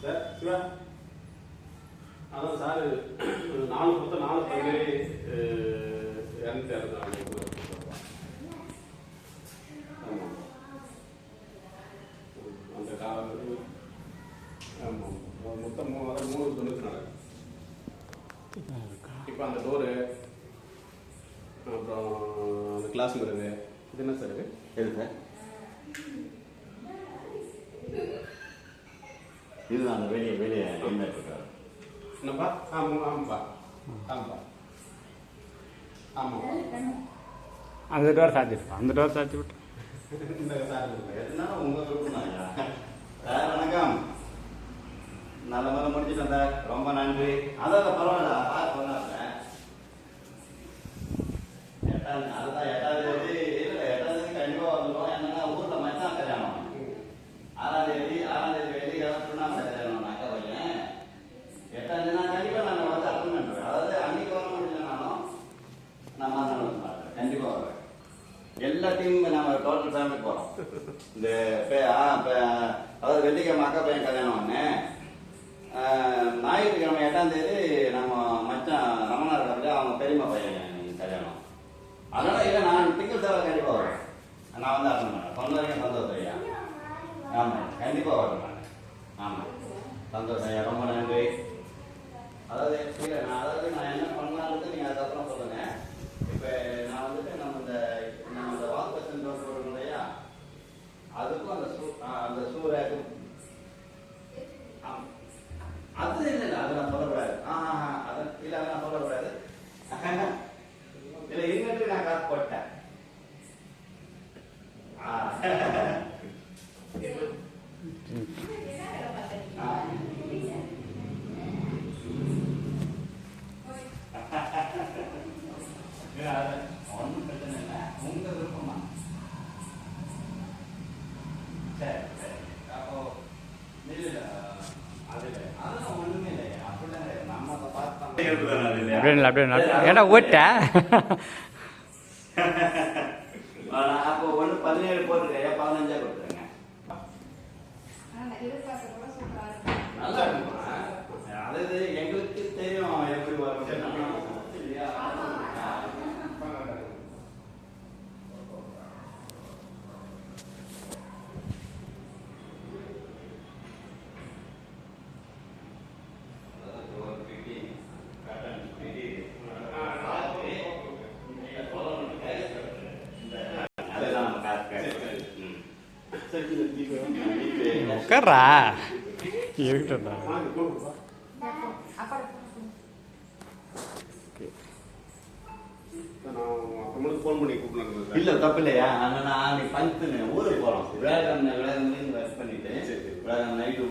Sir Siva அதான் sir 4 கொடுத்த 4 பல்வேறு 260 ஆமாம் அந்த காலம் ஆமாம் மொத்தம் 394 இப்போ அந்த டோரு அப்புறம் அந்த கிளாஸ் மிரரு இது என்ன சார் எது சார்? இதுதான் அந்த வெளியே வெளியே இருக்காரு என்னப்பா? ஆமாப்பா ஆமாம் அந்த டோர் சாத்திருப்பா அந்த டோர் சாத்தி விட்டு இந்த சார் எதுனா உங்கள் விருப்பம்யா. சார் வணக்கம், நல்ல மாதிரி முடிச்சுட்டேன் சார், ரொம்ப நன்றி. அதான் பரவாயில்ல சொன்னாங்க அதுதான் 8ஆம் தேதி இல்லை 8ஆம் தேதி கண்டிப்பாக வந்துடும். என்னன்னா ஊரில் மச்சான் கல்யாணம் 6ஆம் தேதி வெள்ளிக்கிழமை திருநாள் கல்யாணம் அக்கா பையன் 8ஆம் தேதி நான் கண்டிப்பாக நாங்கள் வந்து அட்டன் பண்ணுறேன். அதாவது அன்னைக்கு வர முடியலனாலும் நான் மாதம் பார்க்குறேன், கண்டிப்பாக வருவேன். எல்லா டீமும் நம்ம டோட்டல் ஃபேமிலி போகிறோம். இந்த அதாவது வெள்ளிக்கிழமை அக்கா பையன் கல்யாணம் ஒன்று, ஞாயிற்றுக்கிழமை 8ஆம் தேதி நம்ம மச்சான் ரமணா இருக்காரு அவங்க பெரியம்மா பையன் கல்யாணம். அதனால இல்லை நான் திங்கள் சேவை கண்டிப்பாக வருவேன். நான் வந்து அட்டன் பண்ணேன். சொன்ன வரைக்கும் சந்தோஷம் ஐயா. ஆமாம் கண்டிப்பாக வருவேன் நான். ஆமாம் சந்தோஷம் ஐயா, ரொம்ப நன்றி. அதாவது இல்லை நான் என்ன பண்ணலான்னு நீங்கள் அதுக்கப்புறம் சொல்லுங்கள். இப்போ நான் வந்துட்டு நம்ம இந்த வால்பேஷன் டோர் போடுறோம் இல்லையா, அதுக்கும் அந்த சூரேக்கு அது இல்லை அதை நான் சொல்லக்கூடாது. அது இல்லை அதை நான் சொல்லக்கூடாது. இல்லை இருந்துட்டு நான் காசு போட்டேன். ஒன்றும் பிரச்சனை இல்லை, உங்க விருப்பமா. சரி சரி அப்போ இல்லை அதெல்லாம் ஒன்றுமே இல்லை, அப்படிலாம் நம்ம அதை பார்த்து அப்படியே ஏன்னா ஓட்ட அப்போ 17 போட்டுருக்கேன், 15 கொடுத்துருங்க. நல்லா இருக்குமா? அதாவது எங்களுக்கு தெரியும் எப்படி வரும் இல்லையா. உட்கார்றா இருக்கட்டா. ஃபோன் பண்ணி கூப்பிடணும். இல்லை தப்பு இல்லையா, நான் பங்க்ஷனு ஊருக்கு போகிறோம். விளையாட்டு ஒர்க் பண்ணிட்டு விளையாட்டு நைட்டு